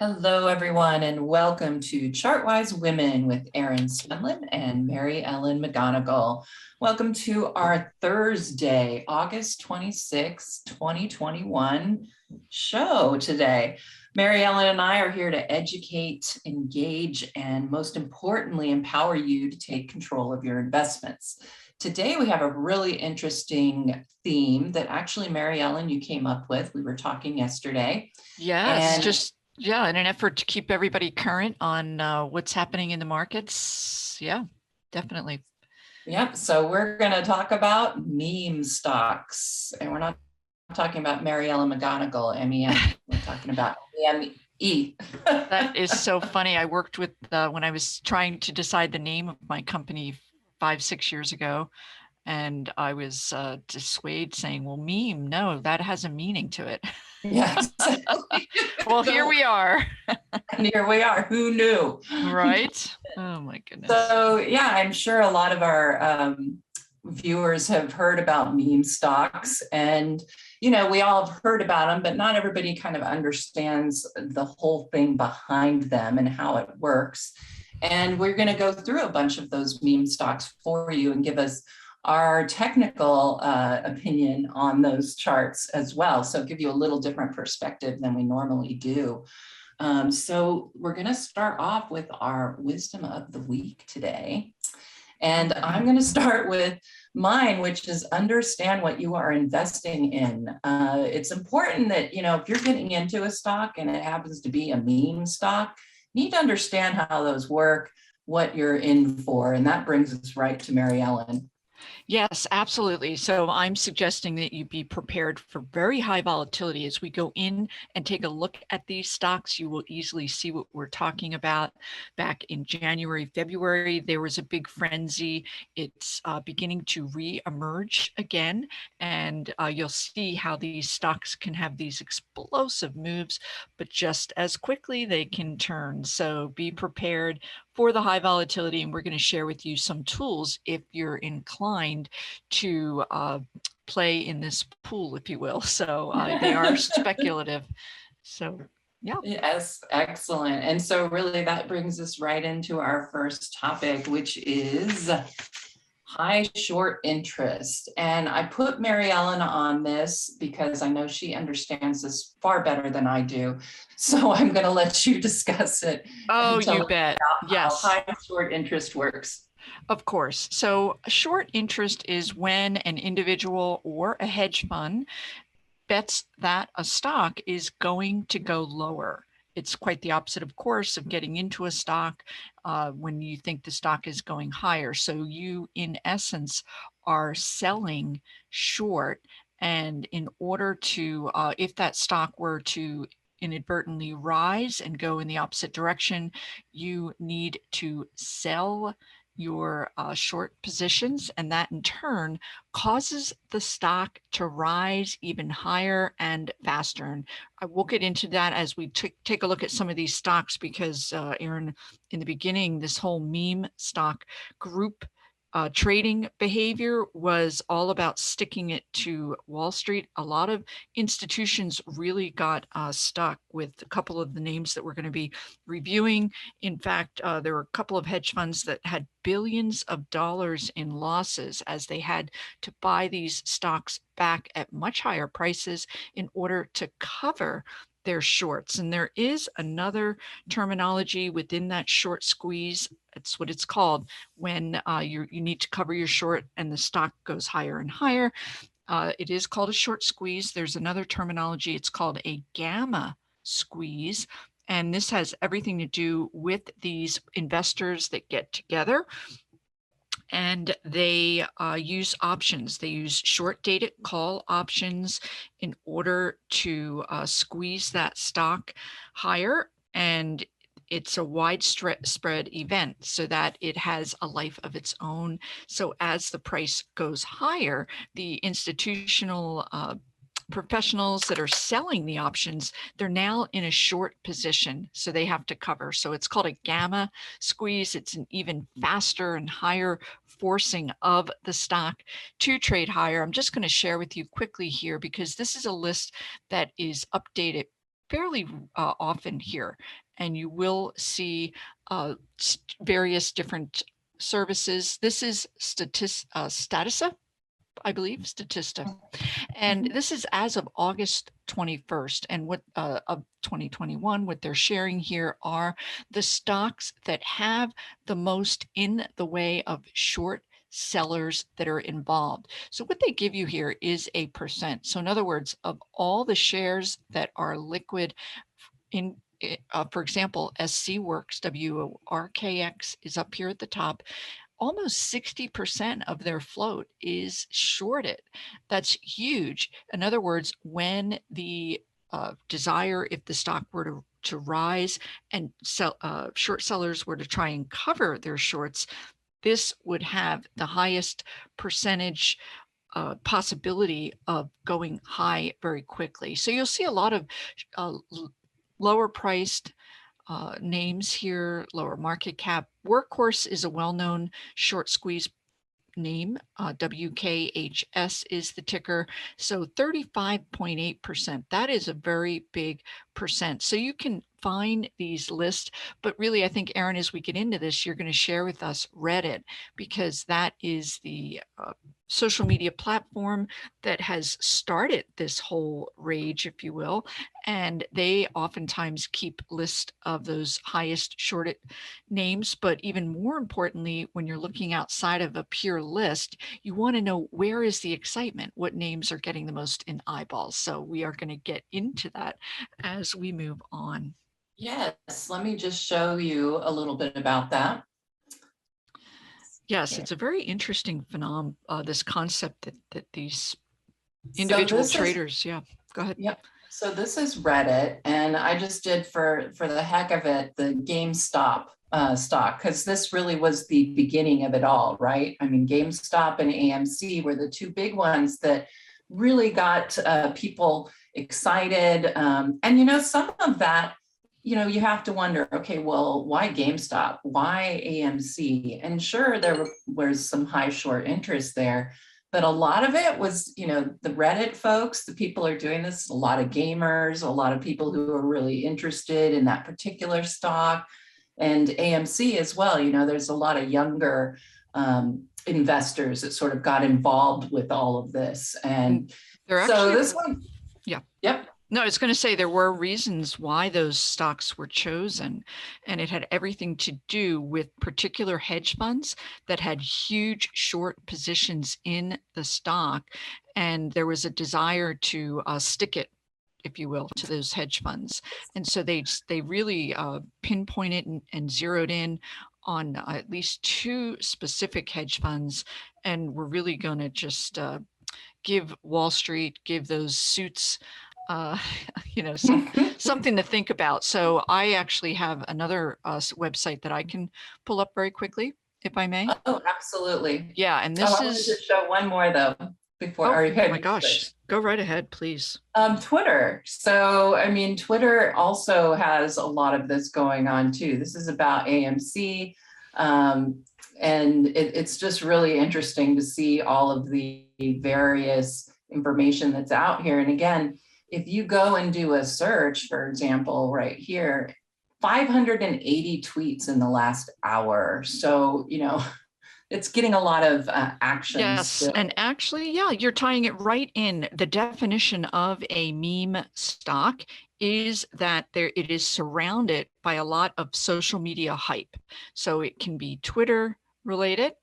Hello, everyone, and welcome to Chartwise Women with Erin Swenlin and Mary Ellen McGonagle. Welcome to our Thursday, August 26, 2021 show today. Mary Ellen and I are here to educate, engage, and most importantly, empower you to take control of your investments. Today, we have a really interesting theme that actually, Mary Ellen, you came up with. We were talking yesterday. Yes, in an effort to keep everybody current on what's happening in the markets. Yeah, definitely. Yep. So we're going to talk about meme stocks, and we're not talking about Mary Ellen McGonagle, MEM. We're talking about MEE. That is so funny. I worked with when I was trying to decide the name of my company 5-6 years ago, and I was dissuaded saying, well, meme, no, that has a meaning to it. Yes. Well, here we are. And here we are. Who knew? Right? Oh, my goodness. So, yeah, I'm sure a lot of our viewers have heard about meme stocks, and we all have heard about them, but not everybody kind of understands the whole thing behind them and how it works. And we're going to go through a bunch of those meme stocks for you and give us our technical opinion on those charts as well. So give you a little different perspective than we normally do. So we're going to start off with our wisdom of the week today. And I'm going to start with mine, which is understand what you are investing in. It's important that, if you're getting into a stock and it happens to be a meme stock, you need to understand how those work, what you're in for. And that brings us right to Mary Ellen. Yes, absolutely. So I'm suggesting that you be prepared for very high volatility. As we go in and take a look at these stocks, you will easily see what we're talking about. Back in January, February, there was a big frenzy. It's beginning to re-emerge again, and you'll see how these stocks can have these explosive moves, but just as quickly they can turn. So be prepared for the high volatility, and we're going to share with you some tools if you're inclined to play in this pool, if you will. So they are speculative. So yeah. Yes, excellent. And so really that brings us right into our first topic, which is high short interest. And I put Mary Ellen on this because I know she understands this far better than I do. So I'm going to let you discuss it. Oh, you bet. Yes. How high short interest works. Of course. So short interest is when an individual or a hedge fund bets that a stock is going to go lower. It's quite the opposite, of course, of getting into a stock when you think the stock is going higher. So you, in essence, are selling short. And in order to, if that stock were to inadvertently rise and go in the opposite direction, you need to sell your short positions, and that in turn causes the stock to rise even higher and faster. And I will get into that as we take a look at some of these stocks, because Erin, in the beginning, this whole meme stock group trading behavior was all about sticking it to Wall Street. A lot of institutions really got stuck with a couple of the names that we're going to be reviewing. In fact, there were a couple of hedge funds that had billions of dollars in losses as they had to buy these stocks back at much higher prices in order to cover their shorts. And there is another terminology within that short squeeze. It's what it's called when you need to cover your short and the stock goes higher and higher. It is called a short squeeze. There's another terminology. It's called a gamma squeeze. And this has everything to do with these investors that get together and they use options. They use short-dated call options in order to squeeze that stock higher. And it's a widespread event so that it has a life of its own. So as the price goes higher, the institutional professionals that are selling the options, they're now in a short position, so they have to cover. So it's called a gamma squeeze. It's an even faster and higher forcing of the stock to trade higher. I'm just going to share with you quickly here, because this is a list that is updated fairly often here, and you will see various different services. This is Statista, I believe, Statista. And this is as of August 21st. And what of 2021, what they're sharing here are the stocks that have the most in the way of short sellers that are involved. So what they give you here is a percent. So in other words, of all the shares that are liquid in for example, SC Works, WRKX is up here at the top. Almost 60% of their float is shorted. That's huge. In other words, when the desire, if the stock were to rise and short sellers were to try and cover their shorts, this would have the highest percentage possibility of going high very quickly. So you'll see a lot of lower priced names here, lower market cap. Workhorse is a well-known short squeeze name. WKHS is the ticker. So 35.8%. That is a very big percent. So you can find these lists, but really I think, Erin, as we get into this, you're going to share with us Reddit, because that is the social media platform that has started this whole rage, if you will, and they oftentimes keep lists of those highest shorted names. But even more importantly, when you're looking outside of a pure list, you want to know, where is the excitement? What names are getting the most in eyeballs? So we are going to get into that as we move on. Yes, let me just show you a little bit about that. Yes, it's a very interesting phenomenon, this concept that these individual traders, yeah, go ahead. Yep. So this is Reddit, and I just did for the heck of it, the GameStop stock, because this really was the beginning of it all, right? I mean, GameStop and AMC were the two big ones that really got people excited. And, some of that, you have to wonder, okay, well, why GameStop? Why AMC? And sure, there was some high short interest there, but a lot of it was, the Reddit folks, the people are doing this, a lot of gamers, a lot of people who are really interested in that particular stock, and AMC as well. There's a lot of younger investors that sort of got involved with all of this. And so this one, yeah. Yep. No, I was going to say there were reasons why those stocks were chosen, and it had everything to do with particular hedge funds that had huge short positions in the stock, and there was a desire to stick it, if you will, to those hedge funds. And so they really pinpointed and zeroed in on at least two specific hedge funds, and we're really going to just give Wall Street, give those suits something to think about. So I actually have another website that I can pull up very quickly, if I may. Oh, absolutely. Yeah, and this I wanted to show one more though before. Oh my gosh, go right ahead, please. Twitter. So, I mean, Twitter also has a lot of this going on too. This is about AMC. And it's just really interesting to see all of the various information that's out here. And again, if you go and do a search, for example, right here, 580 tweets in the last hour. So, it's getting a lot of action. Yes, still. And actually, yeah, you're tying it right in. The definition of a meme stock is that it is surrounded by a lot of social media hype. So it can be Twitter related.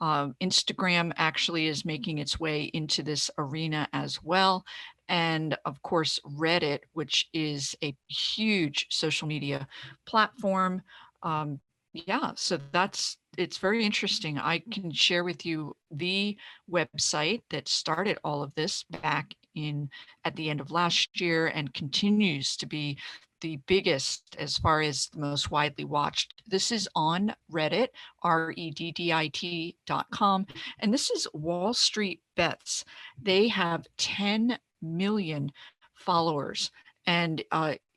Instagram actually is making its way into this arena as well. And of course, Reddit, which is a huge social media platform. Yeah, so it's very interesting. I can share with you the website that started all of this back at the end of last year and continues to be the biggest as far as the most widely watched. This is on Reddit, reddit.com. And this is Wall Street Bets. They have 10 million followers. And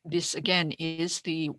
this again is the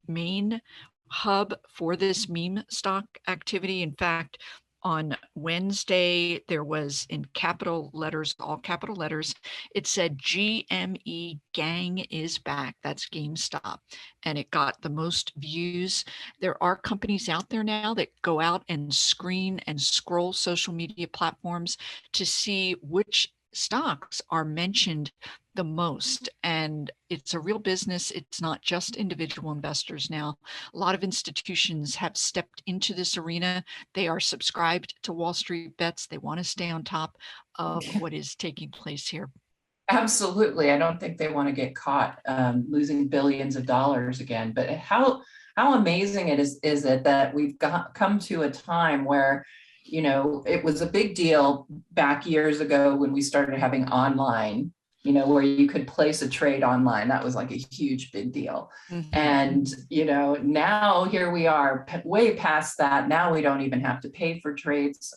main hub for this meme stock activity. In fact, On Wednesday, there was in capital letters, all capital letters, it said GME gang is back. That's GameStop. And it got the most views. There are companies out there now that go out and screen and scroll social media platforms to see which stocks are mentioned the most. And it's a real business. It's not just individual investors now. A lot of institutions have stepped into this arena. They are subscribed to Wall Street Bets. They want to stay on top of what is taking place here. Absolutely. I don't think they want to get caught losing billions of dollars again. But how amazing is it that we've come to a time where, you know, it was a big deal back years ago when we started having online, you know, where you could place a trade online. That was like a huge, big deal. Mm-hmm. And, you know, now here we are way past that. Now we don't even have to pay for trades,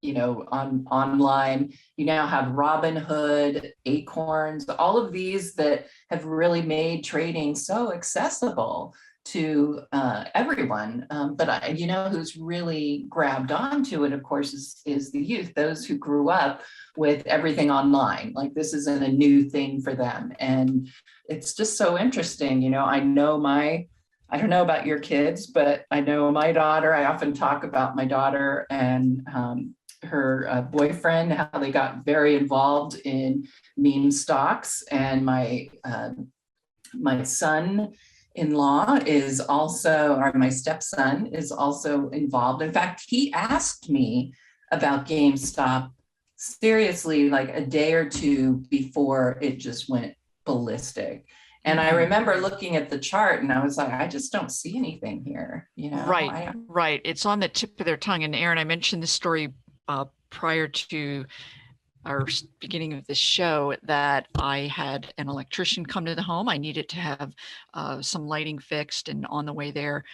you know, online. You now have Robinhood, Acorns, all of these that have really made trading so accessible to everyone. But you know, who's really grabbed onto it, of course, is the youth, those who grew up with everything online. Like, this isn't a new thing for them. And it's just so interesting. You know, I don't know about your kids, but I know my daughter. I often talk about my daughter and her boyfriend, how they got very involved in meme stocks. And my son-in-law is also, or my stepson is also involved. In fact, he asked me about GameStop seriously like a day or two before it just went ballistic. And I remember looking at the chart and I was like, I just don't see anything here, you know? Right. It's on the tip of their tongue. And Erin, I mentioned this story prior to our beginning of the show, that I had an electrician come to the home. I needed to have some lighting fixed, and on the way there,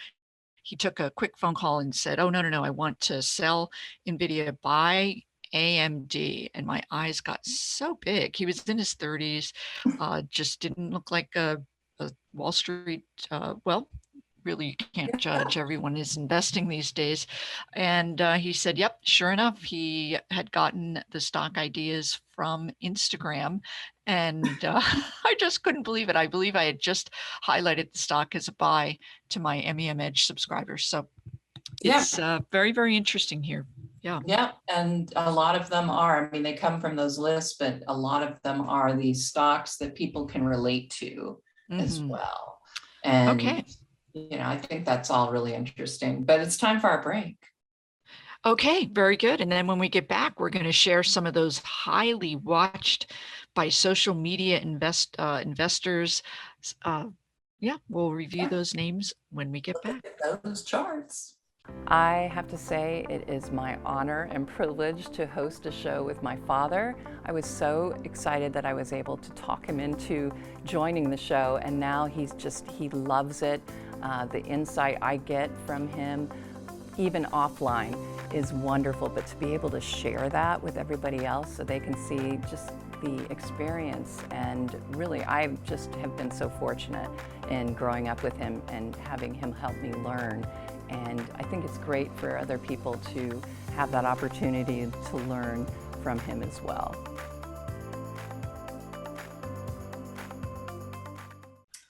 he took a quick phone call and said, "Oh, no, I want to sell NVIDIA, buy AMD." And my eyes got so big. He was in his 30s, just didn't look like a Wall Street, well, really, you can't judge. Everyone is investing these days. And he said, yep, sure enough, he had gotten the stock ideas from Instagram. And I just couldn't believe it. I believe I had just highlighted the stock as a buy to my MEM Edge subscribers. So it's very, very interesting here. Yeah. And a lot of them are, I mean, they come from those lists, but a lot of them are these stocks that people can relate to as well. And you know, I think that's all really interesting, but it's time for our break. Okay, very good. And then when we get back, we're going to share some of those highly watched by social media investors. We'll review those names when we get back. Those charts. I have to say, it is my honor and privilege to host a show with my father. I was so excited that I was able to talk him into joining the show, and now he loves it. The insight I get from him, even offline, is wonderful, but to be able to share that with everybody else so they can see just the experience. And really, I just have been so fortunate in growing up with him and having him help me learn. And I think it's great for other people to have that opportunity to learn from him as well.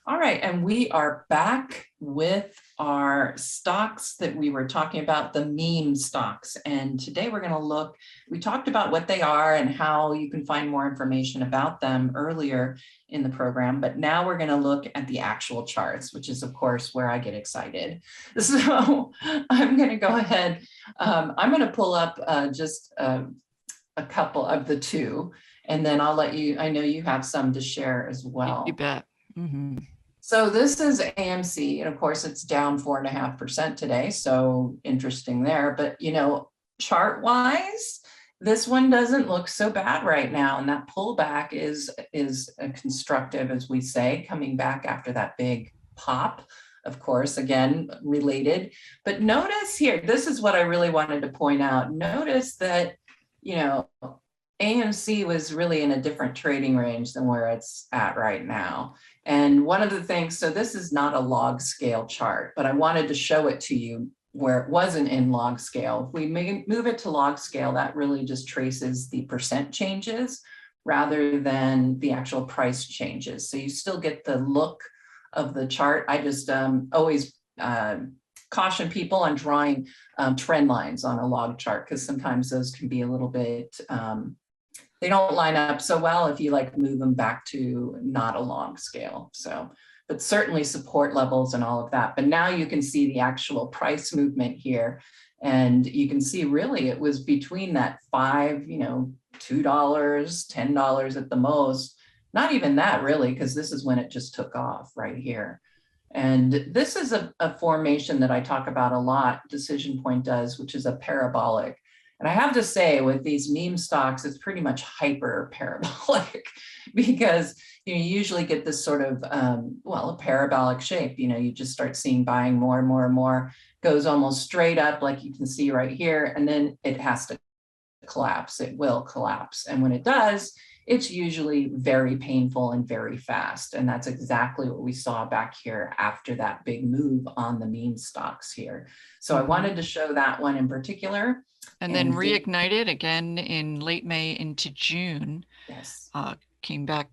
All right, and we are back with our stocks that we were talking about, the meme stocks. And today we're going to we talked about what they are and how you can find more information about them earlier in the program, but now we're going to look at the actual charts, which is, of course, where I get excited. So I'm going to go ahead. I'm going to pull up just a couple of the two, and then I'll let you, I know you have some to share as well. You bet. Mm-hmm. So this is AMC, and of course it's down 4.5% today. So interesting there, but you know, Chartwise, this one doesn't look so bad right now. And that pullback is constructive, as we say, coming back after that big pop, of course, again, related. But notice here, this is what I really wanted to point out. Notice that, you know, AMC was really in a different trading range than where it's at right now. And one of the things, so this is not a log scale chart, but I wanted to show it to you where it wasn't in log scale. If we move it to log scale, that really just traces the percent changes rather than the actual price changes. So you still get the look of the chart. I just always caution people on drawing trend lines on a log chart, because sometimes those can be a little bit, they don't line up so well if you like move them back to not a log scale. So, but certainly support levels and all of that. But now you can see the actual price movement here. And you can see really it was between that $5, $2, $10 at the most. Not even that really, because this is when it just took off right here. And this is a formation that I talk about a lot, Decision Point does, which is a parabolic. And I have to say, with these meme stocks, it's pretty much hyper parabolic because you usually get this sort of, a parabolic shape. You just start seeing buying more and more and more, goes almost straight up like you can see right here, and then it has to collapse. It will collapse. And when it does, it's usually very painful and very fast. And that's exactly what we saw back here after that big move on the meme stocks here. So I wanted to show that one in particular. And then reignited again in late May into June. Yes. Came back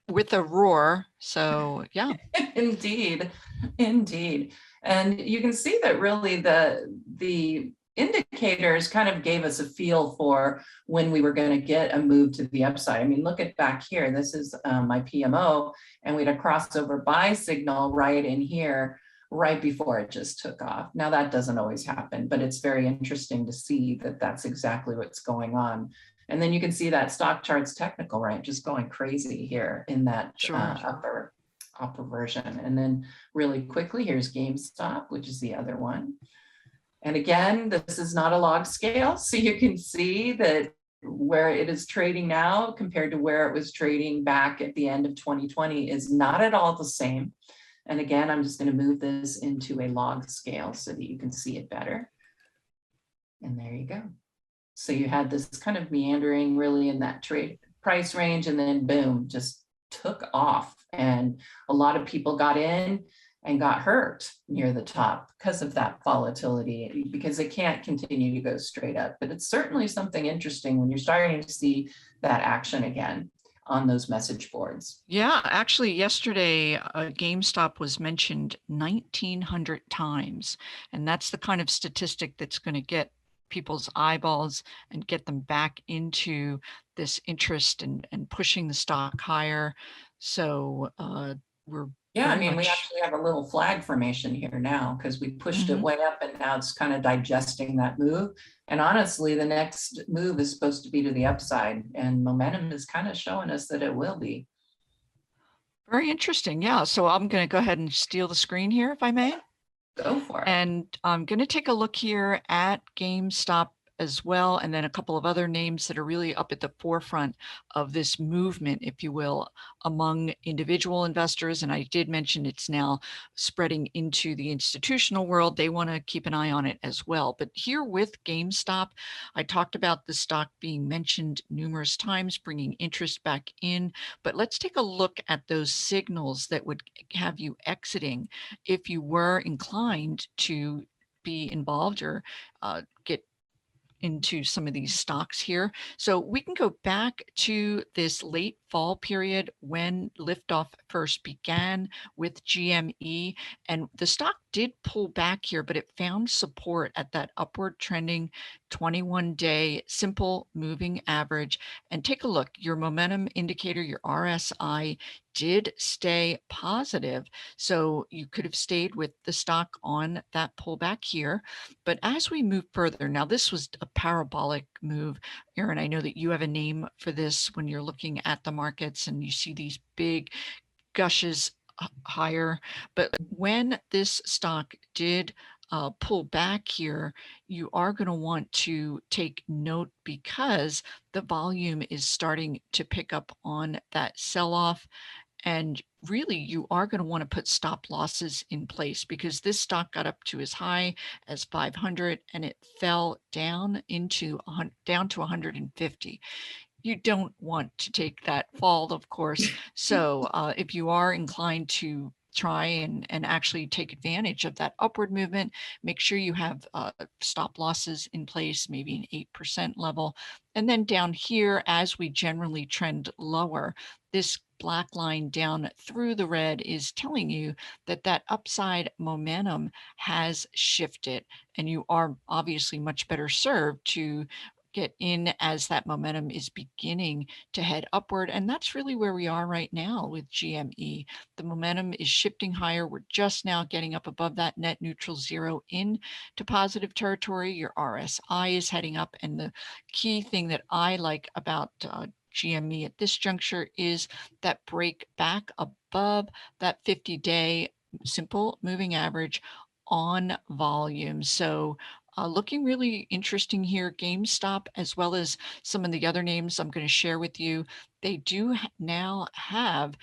with a roar. So yeah. Indeed. And you can see that really the indicators kind of gave us a feel for when we were going to get a move to the upside. I mean, look at back here. This is my PMO, and we had a crossover buy signal right in here, right before it just took off. Now that doesn't always happen, but it's very interesting to see that that's exactly what's going on. And then you can see that StockCharts technical, right, just going crazy here in that upper version. And then really quickly, here's GameStop, which is the other one. And again, this is not a log scale, so you can see that where it is trading now compared to where it was trading back at the end of 2020 is not at all the same. And again, I'm just going to move this into a log scale so that you can see it better. And there you go. So you had this kind of meandering really in that trade price range, and then boom, just took off. And a lot of people got in and got hurt near the top because of that volatility, because it can't continue to go straight up. But it's certainly something interesting when you're starting to see that action again on those message boards. Yeah, actually yesterday, GameStop was mentioned 1,900 times. And that's the kind of statistic that's going to get people's eyeballs and get them back into this interest and pushing the stock higher. So we're we actually have a little flag formation here now because we pushed it way up, and now it's kind of digesting that move. And honestly, the next move is supposed to be to the upside, and momentum is kind of showing us that it will be. Very interesting. Yeah. So I'm going to go ahead and steal the screen here, if I may. Go for it. And I'm going to take a look here at GameStop as well, and then a couple of other names that are really up at the forefront of this movement, if you will, among individual investors. And I did mention it's now spreading into the institutional world. They want to keep an eye on it as well. But here with GameStop, I talked about the stock being mentioned numerous times, bringing interest back in. But let's take a look at those signals that would have you exiting if you were inclined to be involved or get into some of these stocks here. So we can go back to this late fall period when liftoff first began with GME, and the stock did pull back here, but it found support at that upward trending 21-day simple moving average. And take a look, your momentum indicator, your RSI, did stay positive. So you could have stayed with the stock on that pullback here. But as we move further, now this was a parabolic move. Erin, I know that you have a name for this when you're looking at the markets and you see these big gushes higher. But when this stock did pull back here, you are going to want to take note because the volume is starting to pick up on that sell-off. And really, you are going to want to put stop losses in place because this stock got up to as high as 500 and it fell down to 150. You don't want to take that fall, of course. So if you are inclined to try and actually take advantage of that upward movement. Make sure you have stop losses in place, maybe an 8% level. And then down here, as we generally trend lower, this black line down through the red is telling you that that upside momentum has shifted, and you are obviously much better served to get in as that momentum is beginning to head upward. And that's really where we are right now with GME. The momentum is shifting higher. We're just now getting up above that net neutral zero into positive territory. Your RSI is heading up. And the key thing that I like about GME at this juncture is that break back above that 50-day simple moving average on volume. So looking really interesting here. GameStop, as well as some of the other names I'm going to share with you, they do now have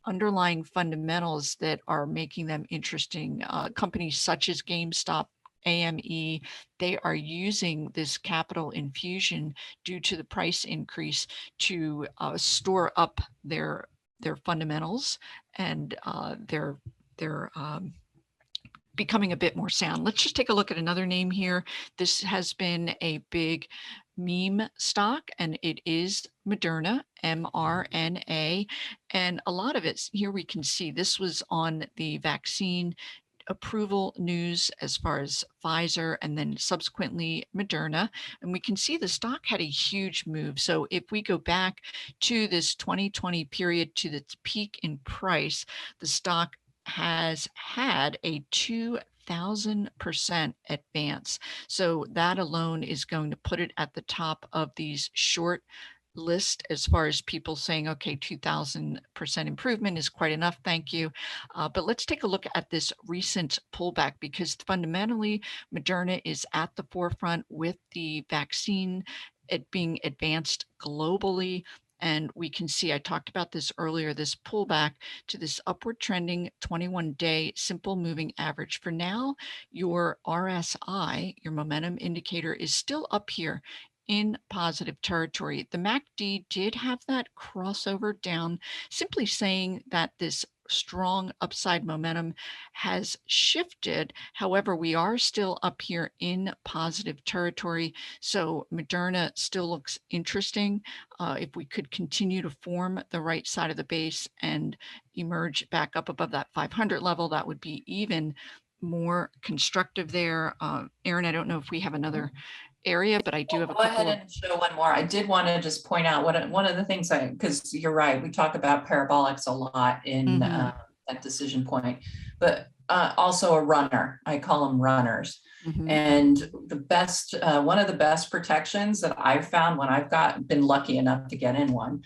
underlying fundamentals that are making them interesting. Companies such as GameStop, AME, they are using this capital infusion due to the price increase to store up their fundamentals, and they're becoming a bit more sound. Let's just take a look at another name here. This has been a big meme stock, and it is Moderna, mRNA. And a lot of it here we can see this was on the vaccine approval news as far as Pfizer and then subsequently Moderna. And we can see the stock had a huge move. So if we go back to this 2020 period to its peak in price, the stock has had a 2,000% advance. So that alone is going to put it at the top of these short list as far as people saying, okay, 2,000% improvement is quite enough, thank you. But let's take a look at this recent pullback, because fundamentally Moderna is at the forefront with the vaccine, it being advanced globally. And we can see, I talked about this earlier, this pullback to this upward trending 21-day simple moving average. For now, your RSI, your momentum indicator, is still up here in positive territory. The MACD did have that crossover down, simply saying that this strong upside momentum has shifted. However, we are still up here in positive territory. So Moderna still looks interesting. If we could continue to form the right side of the base and emerge back up above that 500 level, that would be even more constructive there. Erin, I don't know if we have another area, but I do have a couple. Go ahead and show one more. I did want to just point out one of the things because you're right, we talk about parabolics a lot in that decision point, but also a runner. I call them runners. And the best, one of the best protections that I've found when I've been lucky enough to get in one,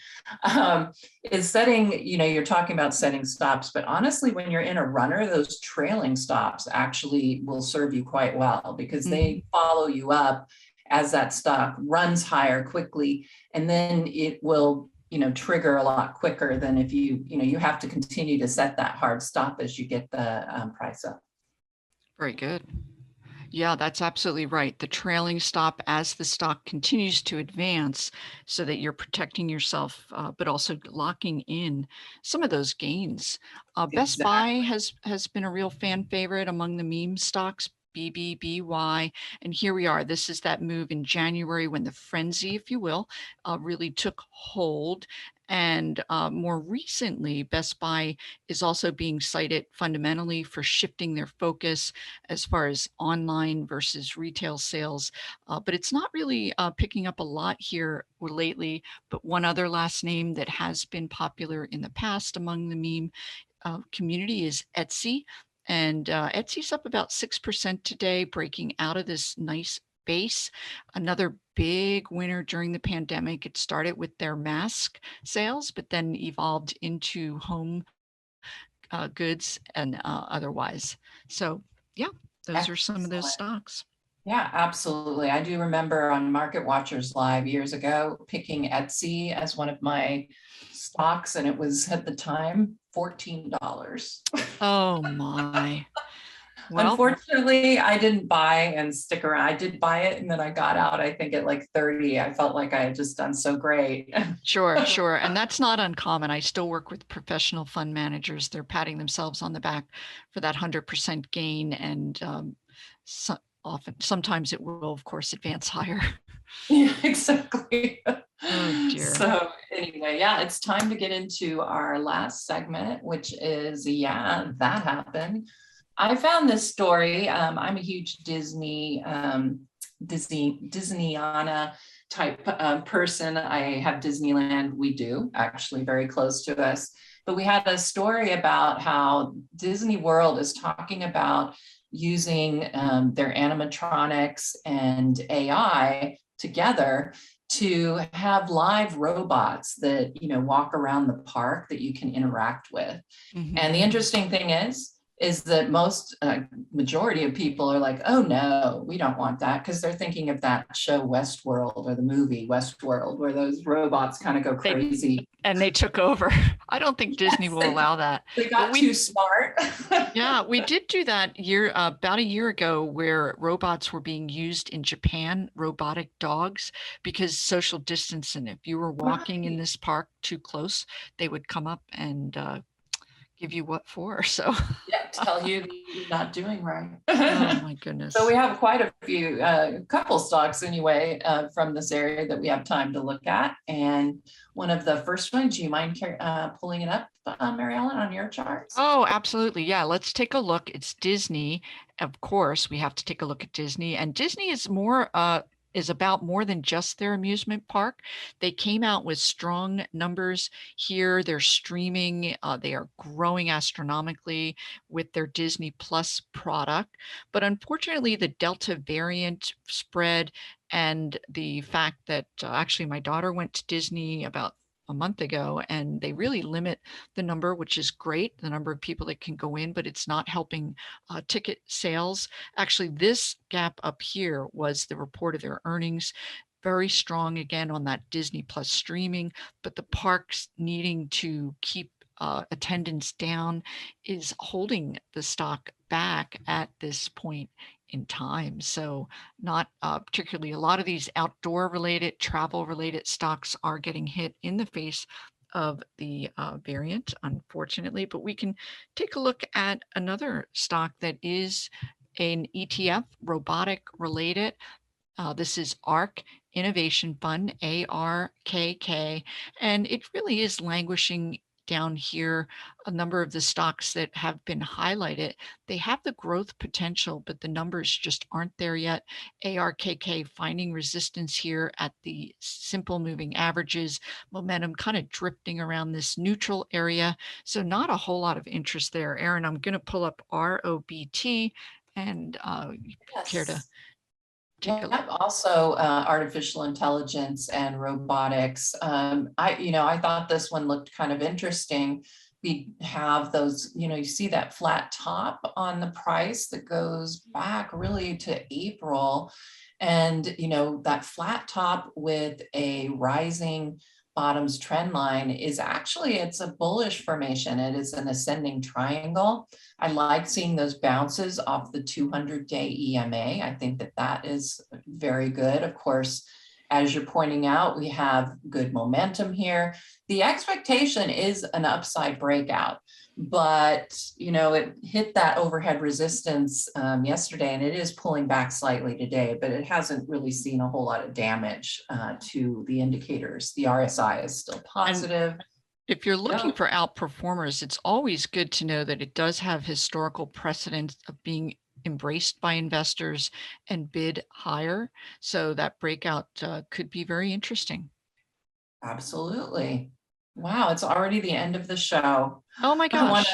is setting, you're talking about setting stops, but honestly, when you're in a runner, those trailing stops actually will serve you quite well, because they follow you up as that stock runs higher quickly, and then it will trigger a lot quicker than if you have to continue to set that hard stop as you get the price up. Very good. Yeah, that's absolutely right. The trailing stop as the stock continues to advance, so that you're protecting yourself, but also locking in some of those gains. Best Buy has been a real fan favorite among the meme stocks, BBBY. And here we are. This is that move in January when the frenzy, if you will, really took hold. And more recently, Best Buy is also being cited fundamentally for shifting their focus as far as online versus retail sales. But it's not really picking up a lot here lately. But one other last name that has been popular in the past among the meme community is Etsy. And Etsy's up about 6% today, breaking out of this nice base. Another big winner during the pandemic. It started with their mask sales, but then evolved into home goods and otherwise. So yeah, those are some of those stocks. Yeah, absolutely. I do remember on Market Watchers Live years ago, picking Etsy as one of my stocks, and it was at the time $14. Oh my. Well, Unfortunately, I didn't buy and stick around. I did buy it and then I got out, I think at like 30. I felt like I had just done so great. sure, sure. And that's not uncommon. I still work with professional fund managers. They're patting themselves on the back for that 100% gain. And sometimes it will, of course, advance higher. Yeah, exactly. Oh dear. So anyway, yeah, it's time to get into our last segment, which is, yeah, that happened. I found this story. I'm a huge Disneyana type person. I have Disneyland. We do actually very close to us. But we had a story about how Disney World is talking about using their animatronics and AI together to have live robots that, you know, walk around the park that you can interact with. Mhm. And the interesting thing is that most majority of people are like, oh no, we don't want that, because they're thinking of that show Westworld, or the movie Westworld, where those robots kind of go crazy. And they took over. I don't think Disney will allow that. They got too smart. Yeah, we did do that about a year ago, where robots were being used in Japan, robotic dogs, because social distancing. If you were walking in this park too close, they would come up and give you what for. So yeah, tell you you're not doing right. oh my goodness. So we have quite a few, couple stocks anyway, from this area that we have time to look at. And one of the first ones, do you mind pulling it up, Mary Ellen, on your charts? Oh, absolutely. Yeah, let's take a look. It's Disney. Of course, we have to take a look at Disney. And Disney is about more than just their amusement park. They came out with strong numbers here. They're streaming. They are growing astronomically with their Disney Plus product. But unfortunately, the Delta variant spread, and the fact that actually my daughter went to Disney about a month ago, and they really limit the number, which is great, the number of people that can go in, but it's not helping ticket sales. Actually, this gap up here was the report of their earnings. Very strong again on that Disney Plus streaming, but the parks needing to keep attendance down is holding the stock back at this point in time. So not particularly a lot of these outdoor related, travel related stocks are getting hit in the face of the variant, unfortunately. But we can take a look at another stock that is an ETF, robotic related. This is ARK Innovation Fund, ARKK, and it really is languishing down here. A number of the stocks that have been highlighted, they have the growth potential, but the numbers just aren't there yet. ARKK finding resistance here at the simple moving averages, momentum kind of drifting around this neutral area. So not a whole lot of interest there. Erin, I'm going to pull up ROBT, and Yes. care to Yeah, also artificial intelligence and robotics. I thought this one looked kind of interesting. We have those, you see that flat top on the price that goes back really to April. And, that flat top with a rising bottoms trend line is actually, it's a bullish formation. It is an ascending triangle. I like seeing those bounces off the 200-day EMA. I think that is very good. Of course, as you're pointing out, we have good momentum here. The expectation is an upside breakout, but it hit that overhead resistance yesterday, and it is pulling back slightly today, but it hasn't really seen a whole lot of damage to the indicators. The RSI is still positive. If you're looking for outperformers, it's always good to know that it does have historical precedent of being embraced by investors and bid higher. So that breakout could be very interesting. Absolutely. Wow, it's already the end of the show. Oh my gosh.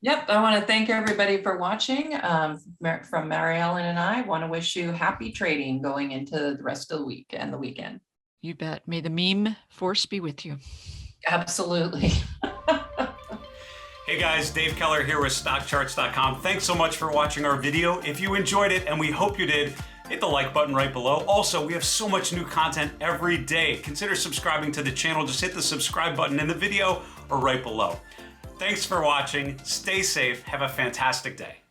I want to thank everybody for watching. From Mary Ellen and I want to wish you happy trading going into the rest of the week and the weekend. You bet. May the meme force be with you. Absolutely. Hey guys, Dave Keller here with StockCharts.com. Thanks so much for watching our video. If you enjoyed it, and we hope you did, hit the like button right below. Also, we have so much new content every day. Consider subscribing to the channel. Just hit the subscribe button in the video or right below. Thanks for watching. Stay safe. Have a fantastic day.